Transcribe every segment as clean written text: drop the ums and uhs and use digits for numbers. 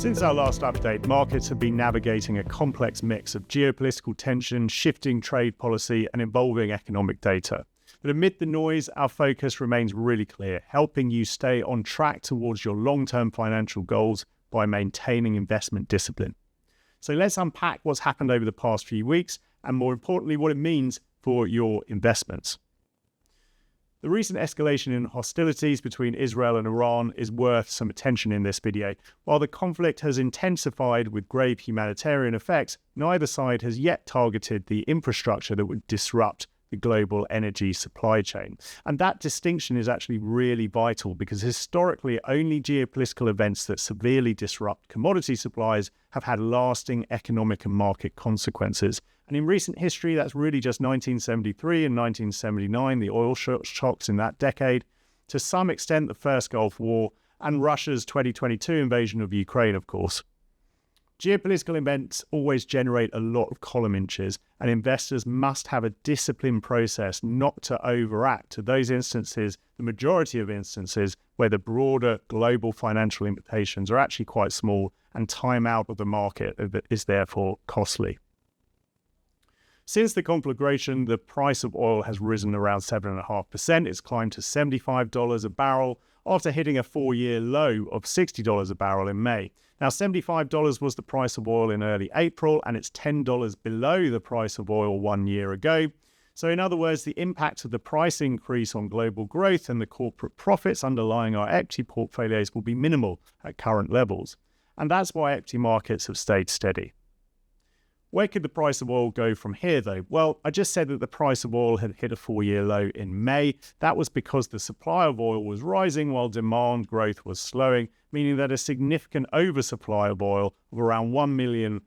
Since our last update, markets have been navigating a complex mix of geopolitical tension, shifting trade policy, and evolving economic data. But amid the noise, our focus remains really clear, helping you stay on track towards your long-term financial goals by maintaining investment discipline. So let's unpack what's happened over the past few weeks, and more importantly, what it means for your investments. The recent escalation in hostilities between Israel and Iran is worth some attention in this video. While the conflict has intensified with grave humanitarian effects, neither side has yet targeted the infrastructure that would disrupt the global energy supply chain. And that distinction is actually really vital because historically only geopolitical events that severely disrupt commodity supplies have had lasting economic and market consequences. And in recent history, that's really just 1973 and 1979, the oil shocks in that decade, to some extent the First Gulf War, and Russia's 2022 invasion of Ukraine, of course. Geopolitical events always generate a lot of column inches, and investors must have a disciplined process not to overact to those instances, the majority of instances, where the broader global financial implications are actually quite small and time out of the market is therefore costly. Since the conflagration, the price of oil has risen around 7.5%. It's climbed to $75 a barrel after hitting a 4-year low of $60 a barrel in May. Now, $75 was the price of oil in early April, and it's $10 below the price of oil 1 year ago. So in other words, the impact of the price increase on global growth and the corporate profits underlying our equity portfolios will be minimal at current levels. And that's why equity markets have stayed steady. Where could the price of oil go from here, though? Well, I just said that the price of oil had hit a 4-year low in May. That was because the supply of oil was rising while demand growth was slowing, meaning that a significant oversupply of oil of around 1 million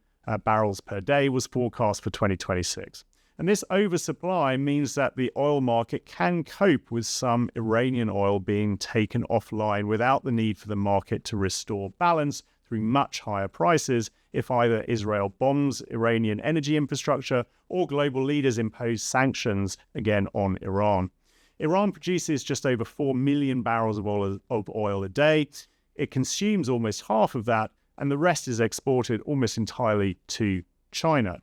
barrels per day was forecast for 2026. And this oversupply means that the oil market can cope with some Iranian oil being taken offline without the need for the market to restore balance through much higher prices if either Israel bombs Iranian energy infrastructure or global leaders impose sanctions again on Iran. Iran produces just over 4 million barrels of oil a day. It consumes almost half of that, and the rest is exported almost entirely to China.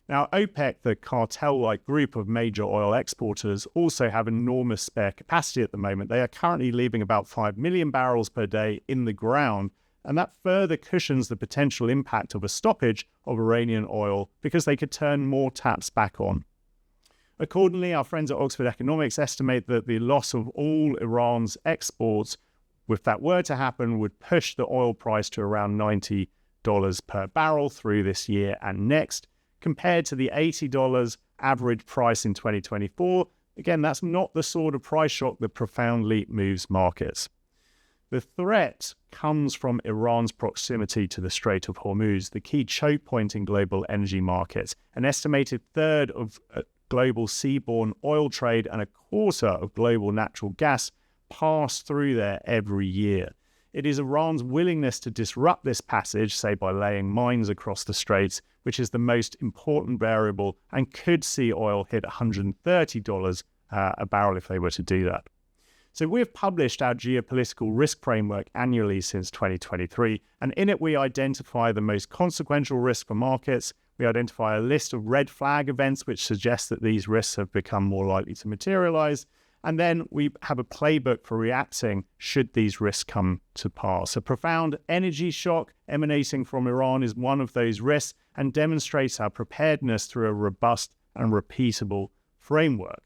Now, OPEC, the cartel-like group of major oil exporters, also have enormous spare capacity at the moment. They are currently leaving about 5 million barrels per day in the ground, and that further cushions the potential impact of a stoppage of Iranian oil because they could turn more taps back on. Accordingly, our friends at Oxford Economics estimate that the loss of all Iran's exports, if that were to happen, would push the oil price to around $90 per barrel through this year and next, compared to the $80 average price in 2024. Again, that's not the sort of price shock that profoundly moves markets. The threat comes from Iran's proximity to the Strait of Hormuz, the key choke point in global energy markets. An estimated third of global seaborne oil trade and a quarter of global natural gas pass through there every year. It is Iran's willingness to disrupt this passage, say by laying mines across the straits, which is the most important variable and could see oil hit $130 a barrel if they were to do that. So we've published our geopolitical risk framework annually since 2023, and in it we identify the most consequential risks for markets. We identify a list of red flag events which suggest that these risks have become more likely to materialize, and then we have a playbook for reacting should these risks come to pass. A profound energy shock emanating from Iran is one of those risks and demonstrates our preparedness through a robust and repeatable framework.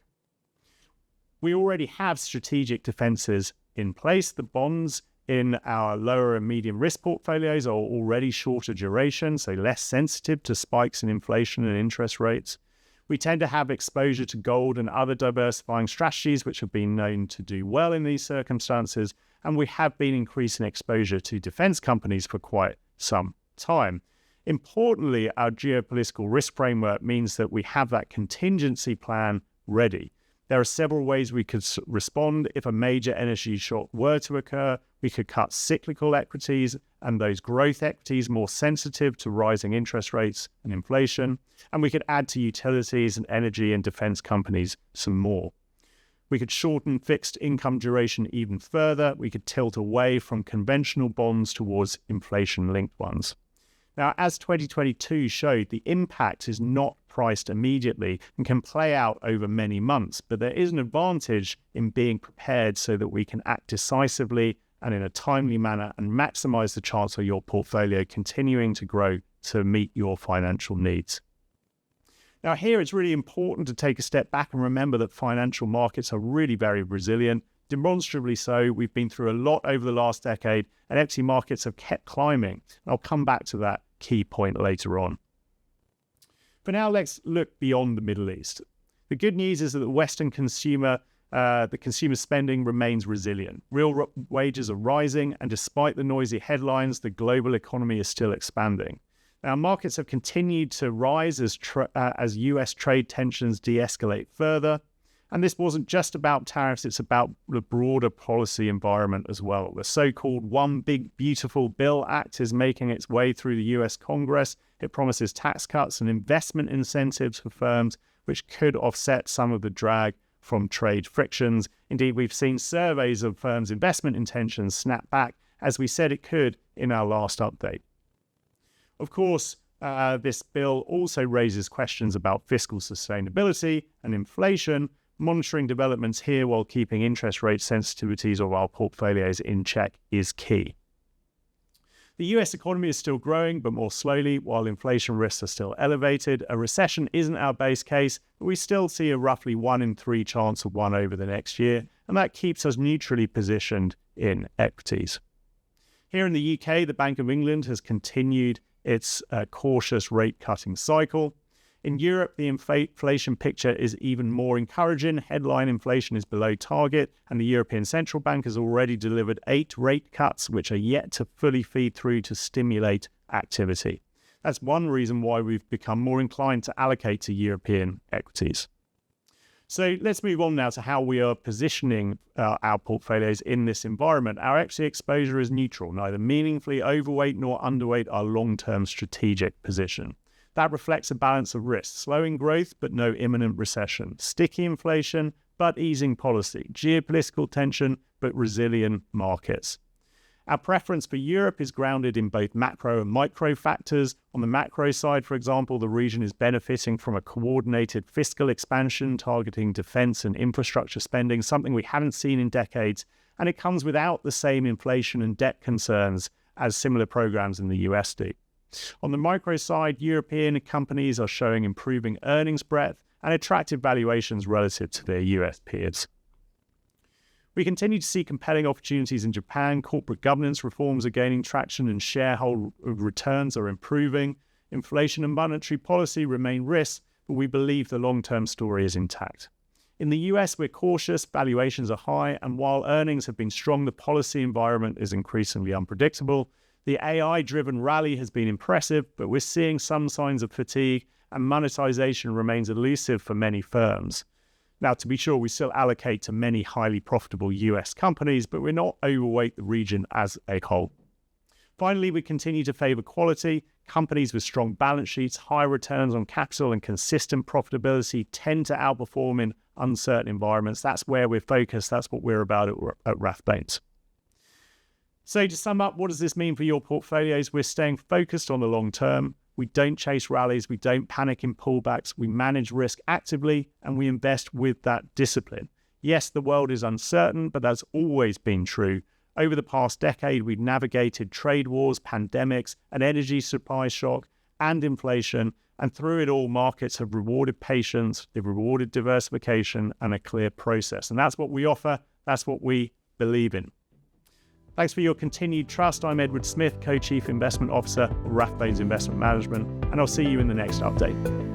We already have strategic defenses in place. The bonds in our lower and medium risk portfolios are already shorter duration, so less sensitive to spikes in inflation and interest rates. We tend to have exposure to gold and other diversifying strategies which have been known to do well in these circumstances, and we have been increasing exposure to defense companies for quite some time. Importantly, our geopolitical risk framework means that we have that contingency plan ready. There are several ways we could respond if a major energy shock were to occur. We could cut cyclical equities and those growth equities more sensitive to rising interest rates and inflation. And we could add to utilities and energy and defense companies some more. We could shorten fixed income duration even further. We could tilt away from conventional bonds towards inflation-linked ones. Now, as 2022 showed, the impact is not priced immediately and can play out over many months, but there is an advantage in being prepared so that we can act decisively and in a timely manner and maximize the chance of your portfolio continuing to grow to meet your financial needs. Now, here it's really important to take a step back and remember that financial markets are really very resilient, demonstrably so. We've been through a lot over the last decade, and equity markets have kept climbing. I'll come back to that key point later on. For now, let's look beyond the Middle East. The good news is that the Western consumer spending remains resilient. Real wages are rising, and despite the noisy headlines, the global economy is still expanding. Now, markets have continued to rise as US trade tensions de-escalate further. And this wasn't just about tariffs, it's about the broader policy environment as well. The so-called One Big Beautiful Bill Act is making its way through the US Congress. It promises tax cuts and investment incentives for firms, which could offset some of the drag from trade frictions. Indeed, we've seen surveys of firms' investment intentions snap back, as we said it could in our last update. Of course, this bill also raises questions about fiscal sustainability and inflation. Monitoring developments here while keeping interest rate sensitivities of our portfolios in check is key. The US economy is still growing, but more slowly, while inflation risks are still elevated. A recession isn't our base case, but we still see a roughly 1 in 3 chance of one over the next year, and that keeps us neutrally positioned in equities. Here in the UK, the Bank of England has continued its cautious rate-cutting cycle. In Europe, the inflation picture is even more encouraging. Headline inflation is below target, and the European Central Bank has already delivered 8 rate cuts, which are yet to fully feed through to stimulate activity. That's one reason why we've become more inclined to allocate to European equities. So let's move on now to how we are positioning our portfolios in this environment. Our equity exposure is neutral, neither meaningfully overweight nor underweight our long-term strategic position. That reflects a balance of risk, slowing growth but no imminent recession, sticky inflation but easing policy, geopolitical tension but resilient markets. Our preference for Europe is grounded in both macro and micro factors. On the macro side, for example, the region is benefiting from a coordinated fiscal expansion targeting defense and infrastructure spending, something we haven't seen in decades, and it comes without the same inflation and debt concerns as similar programs in the US do. On the micro side, European companies are showing improving earnings breadth and attractive valuations relative to their US peers. We continue to see compelling opportunities in Japan. Corporate governance reforms are gaining traction and shareholder returns are improving. Inflation and monetary policy remain risks, but we believe the long-term story is intact. In the US, we're cautious, valuations are high, and while earnings have been strong, the policy environment is increasingly unpredictable. The AI-driven rally has been impressive, but we're seeing some signs of fatigue, and monetization remains elusive for many firms. Now, to be sure, we still allocate to many highly profitable US companies, but we're not overweight the region as a whole. Finally, we continue to favor quality. Companies with strong balance sheets, high returns on capital, and consistent profitability tend to outperform in uncertain environments. That's where we're focused. That's what we're about at Rathbones. So to sum up, what does this mean for your portfolios? We're staying focused on the long term. We don't chase rallies. We don't panic in pullbacks. We manage risk actively, and we invest with that discipline. Yes, the world is uncertain, but that's always been true. Over the past decade, we've navigated trade wars, pandemics, an energy supply shock, and inflation. And through it all, markets have rewarded patience, they've rewarded diversification, and a clear process. And that's what we offer. That's what we believe in. Thanks for your continued trust. I'm Edward Smith, Co-Chief Investment Officer of Rathbones Investment Management, and I'll see you in the next update.